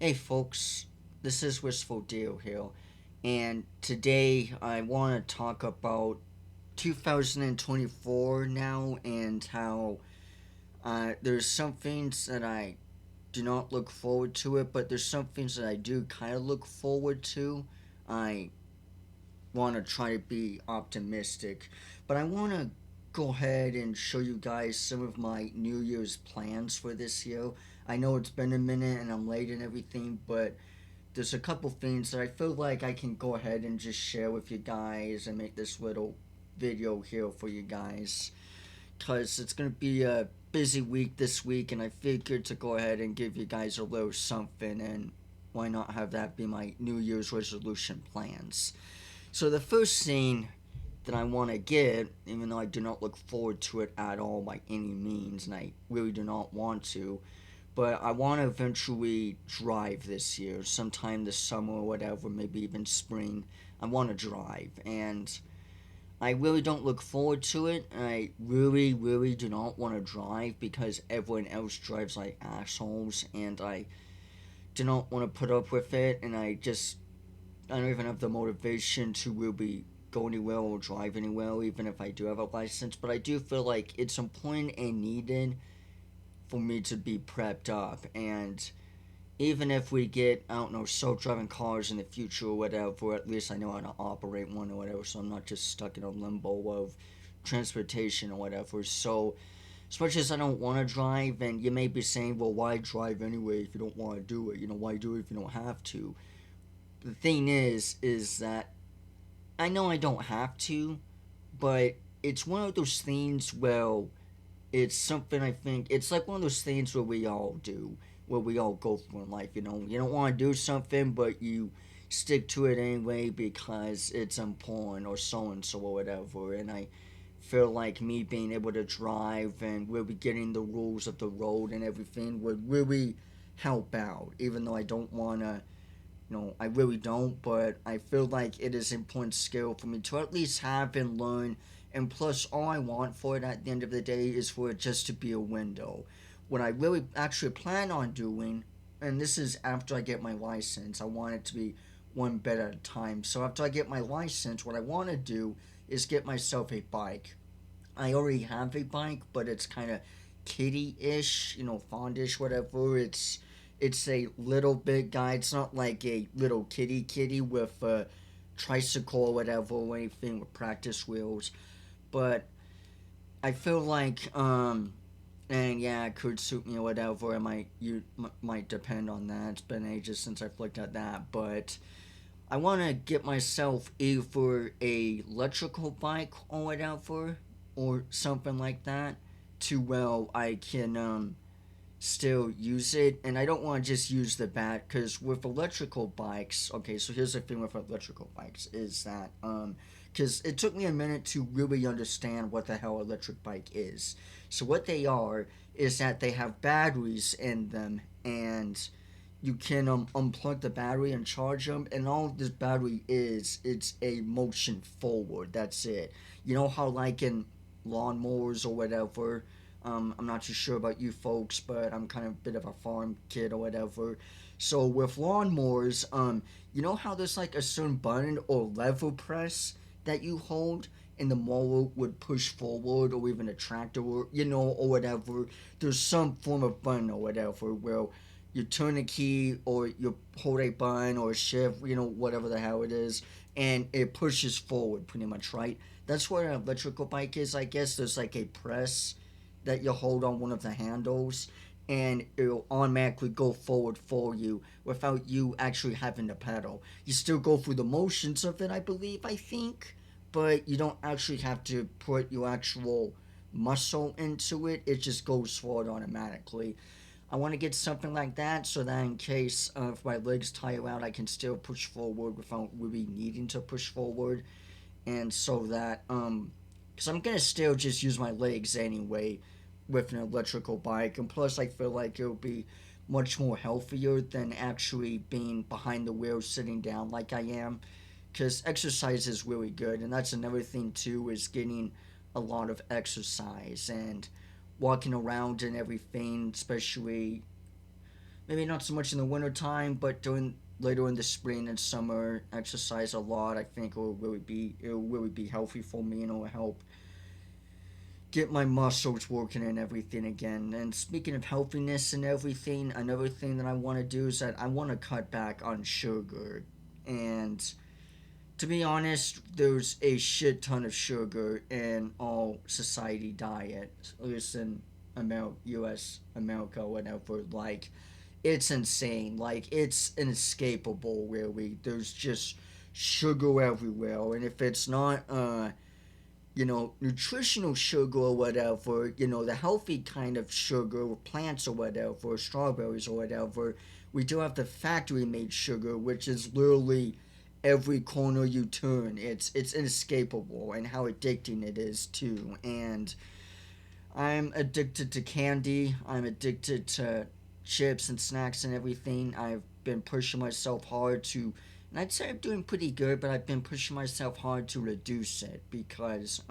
Hey folks, this is Wistful Deal here, and today I want to talk about 2024 now and how there's some things that I do not look forward to it, but there's some things that I do kind of look forward to. I want to try to be optimistic, but I want to go ahead and show you guys some of my New Year's plans for this year. I know it's been a minute and I'm late and everything, but there's a couple things that I feel like I can go ahead and just share with you guys and make this little video here for you guys. Because it's going to be a busy week this week, and I figured to go ahead and give you guys a little something, and why not have that be my New Year's resolution plans. So, the first thing that I want to get, even though I do not look forward to it at all by any means, and I really do not want to, but I want to eventually drive this year, sometime this summer or whatever, maybe even spring. I want to drive, and I really don't look forward to it. I really, really do not want to drive because everyone else drives like assholes, and I do not want to put up with it. And I don't even have the motivation to really go anywhere or drive anywhere, even if I do have a license. But I do feel like it's important and needed for me to be prepped up. And even if we get, I don't know, self driving cars in the future or whatever, at least I know how to operate one or whatever, so I'm not just stuck in a limbo of transportation or whatever. So, as much as I don't want to drive, and you may be saying, well, why drive anyway if you don't want to do it? Why do it if you don't have to? The thing is that I know I don't have to, but it's one of those things where it's something I think it's like one of those things where we all do, where we all go through in life. You don't want to do something, but you stick to it anyway because it's important or so and so or whatever. And I feel like me being able to drive and really getting the rules of the road and everything would really help out. Even though I don't want to, I really don't, but I feel like it is an important skill for me to at least have and learn. And plus, all I want for it at the end of the day is for it just to be a window. What I really actually plan on doing, and this is after I get my license, I want it to be one bit at a time. So after I get my license, what I want to do is get myself a bike. I already have a bike, but it's kind of kitty-ish, fondish, whatever. It's a little big guy. It's not like a little kitty with a tricycle or whatever or anything with practice wheels. But I feel like and yeah, it could suit me or whatever. Might depend on that. It's been ages since I've looked at that, but I want to get myself either a electrical bike or whatever, or something like that, to well I can still use it, and I don't want to just use the bat because with electrical bikes, okay, so here's the thing with electrical bikes is that because it took me a minute to really understand what the hell electric bike is. So what they are is that they have batteries in them, and you can unplug the battery and charge them, and all this battery is it's a motion forward. That's it. You know how like in lawnmowers or whatever, I'm not too sure about you folks, but I'm kind of a bit of a farm kid or whatever. So with lawnmowers, you know how there's like a certain button or lever press that you hold and the mower would push forward, or even a tractor, or whatever. There's some form of button or whatever where you turn a key or you hold a button or a shift, whatever the hell it is, and it pushes forward pretty much, right? That's what an electrical bike is, I guess. There's like a press that you hold on one of the handles, and it'll automatically go forward for you without you actually having to pedal. You still go through the motions of it, I believe, I think, but you don't actually have to put your actual muscle into it. It just goes forward automatically. I want to get something like that so that in case if my legs tire out, I can still push forward without really needing to push forward, and so that because I'm gonna still just use my legs anyway with an electrical bike, and plus I feel like it'll be much more healthier than actually being behind the wheel sitting down like I am, because exercise is really good, and that's another thing too is getting a lot of exercise and walking around and everything, especially maybe not so much in the winter time, but during later in the spring and summer, exercise a lot. I think it will really be healthy for me, and it will help get my muscles working and everything again. And speaking of healthiness and everything, another thing that I want to do is that I want to cut back on sugar. And to be honest, there's a shit ton of sugar in all society diet, at least in U.S. America, whatever. Like, it's insane. Like, it's inescapable. Really, there's just sugar everywhere, and if it's not nutritional sugar or whatever, the healthy kind of sugar, or plants or whatever, strawberries or whatever, we do have the factory made sugar, which is literally every corner you turn. It's inescapable, and how addicting it is too. And I'm addicted to candy. I'm addicted to chips and snacks and everything. I've been pushing myself hard to, and I'd say I'm doing pretty good, but I've been pushing myself hard to reduce it because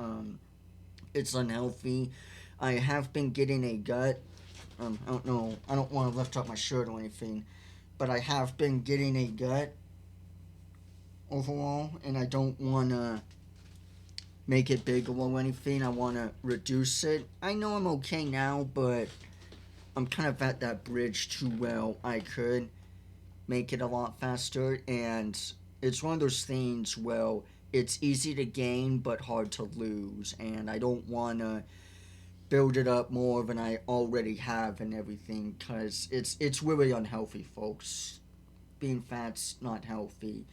it's unhealthy. I have been getting a gut. I don't know. I don't want to lift up my shirt or anything, but I have been getting a gut overall, and I don't want to make it bigger or anything. I want to reduce it. I know I'm okay now, but I'm kind of at that bridge to where I could make it a lot faster, and it's one of those things where it's easy to gain but hard to lose, and I don't want to build it up more than I already have and everything, because it's really unhealthy, folks. Being fat's not healthy.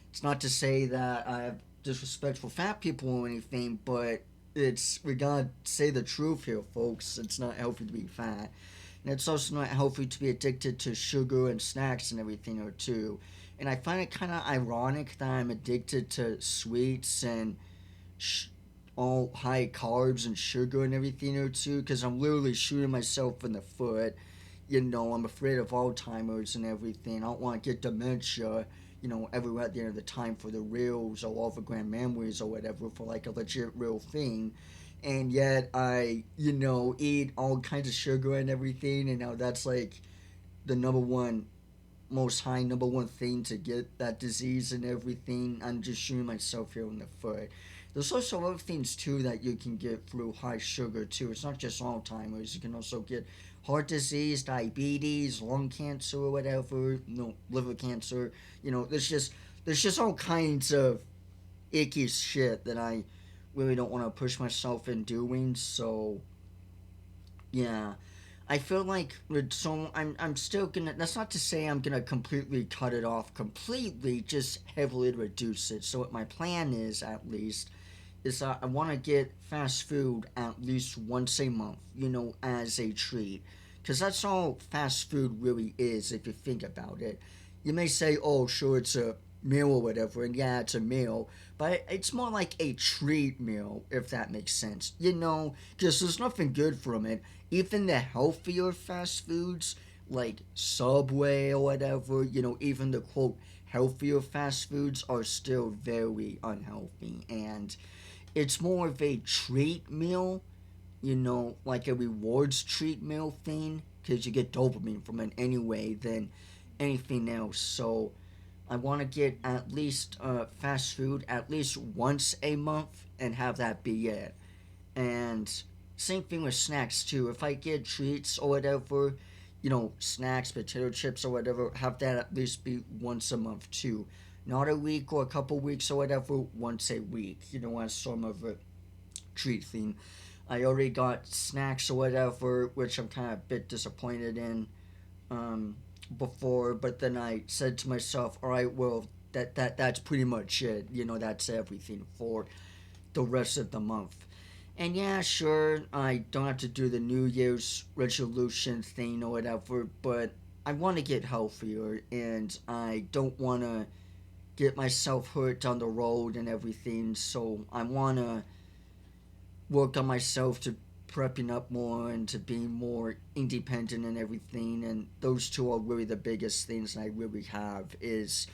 It's not to say that I have disrespect for fat people or anything, but we gotta say the truth here, folks. It's not healthy to be fat. And it's also not healthy to be addicted to sugar and snacks and everything or too. And I find it kind of ironic that I'm addicted to sweets and all high carbs and sugar and everything or too, because I'm literally shooting myself in the foot. I'm afraid of Alzheimer's and everything. I don't want to get dementia, everywhere at the end of the time for the reels or all the grand memories or whatever for like a legit real thing. And yet I, eat all kinds of sugar and everything, and now that's like the number one thing to get that disease and everything. I'm just shooting myself here in the foot. There's also other things too that you can get through high sugar too. It's not just Alzheimer's. You can also get heart disease, diabetes, lung cancer, or whatever. Liver cancer. There's just all kinds of icky shit that I really don't want to push myself in doing. So yeah, I feel like I'm still gonna. That's not to say I'm gonna completely cut it off completely. Just heavily reduce it. So what my plan is, at least, is that I want to get fast food at least once a month. As a treat, because that's all fast food really is. If you think about it, you may say, "Oh, sure, it's a meal or whatever," and yeah, it's a meal, but it's more like a treat meal, if that makes sense. Because there's nothing good from it. Even the healthier fast foods, like Subway or whatever, even the quote healthier fast foods are still very unhealthy. And it's more of a treat meal, like a rewards treat meal thing, because you get dopamine from it anyway, than anything else. So I want to get at least fast food at least once a month and have that be it. And same thing with snacks too. If I get treats or whatever, snacks, potato chips or whatever, have that at least be once a month too. Not a week or a couple weeks or whatever, once a week, as some of a treat thing. I already got snacks or whatever, which I'm kind of a bit disappointed in. Before, but then I said to myself, all right, well, that's pretty much it. That's everything for the rest of the month. And yeah, sure, I don't have to do the New Year's resolution thing or whatever, but I want to get healthier, and I don't want to get myself hurt down the road and everything. So I want to work on myself to prepping up more and to being more independent and everything. And those two are really the biggest things I really have is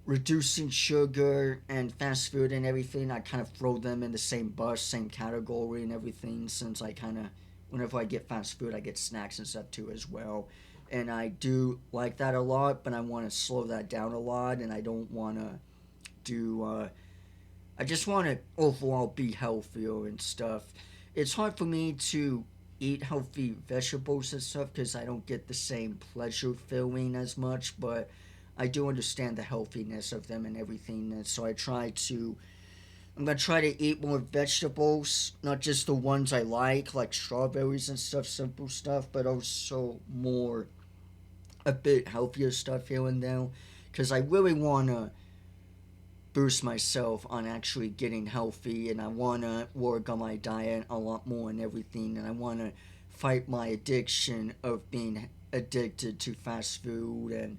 reducing sugar and fast food and everything. I kind of throw them in the same bus, same category and everything, since I kind of, whenever I get fast food, I get snacks and stuff too as well. and I do like that a lot, but I want to slow that down a lot, and I don't want to do. I just want to overall be healthier and stuff. It's hard for me to eat healthy vegetables and stuff because I don't get the same pleasure feeling as much, but I do understand the healthiness of them and everything, and so I try to. I'm gonna try to eat more vegetables, not just the ones I like strawberries and stuff, simple stuff, but also more a bit healthier stuff here and there, because I really wanna boost myself on actually getting healthy, and I wanna work on my diet a lot more and everything, and I wanna fight my addiction of being addicted to fast food and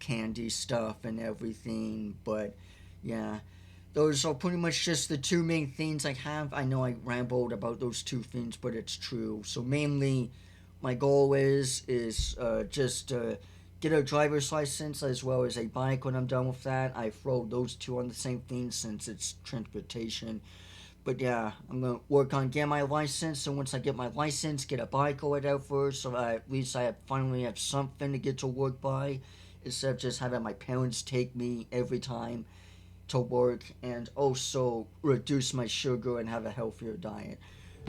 candy stuff and everything. But yeah, those are pretty much just the two main things I have. I know I rambled about those two things, but it's true. So mainly, my goal is just get a driver's license as well as a bike. When I'm done with that, I throw those two on the same thing since it's transportation. But yeah, I'm gonna work on getting my license. And once I get my license, get a bike or whatever, so at least I finally have something to get to work by, instead of just having my parents take me every time to work, and also reduce my sugar and have a healthier diet.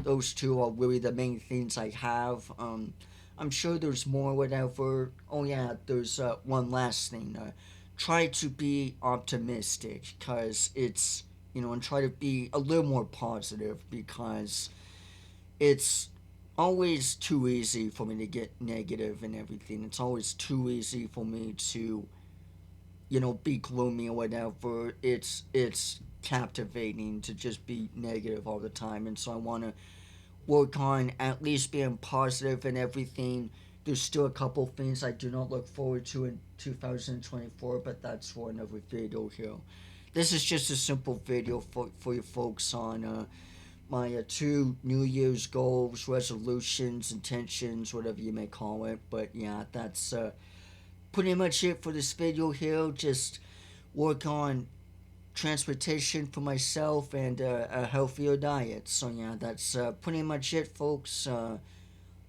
Those two are really the main things I have. I'm sure there's more, whatever. Oh, yeah, there's one last thing. Try to be optimistic, because and try to be a little more positive, because it's always too easy for me to get negative and everything. It's always too easy for me to be gloomy or whatever. It's captivating to just be negative all the time, and so I want to work on at least being positive and everything. There's still a couple things I do not look forward to in 2024, but that's for another video here. This is just a simple video for you folks on my two New Year's goals, resolutions, intentions, whatever you may call it. But yeah, that's pretty much it for this video here. Just work on transportation for myself and a healthier diet. So yeah, that's pretty much it, folks. I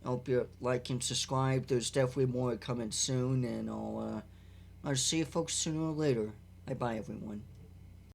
hope you like and subscribe. There's definitely more coming soon, and I'll see you folks sooner or later. Bye bye, everyone.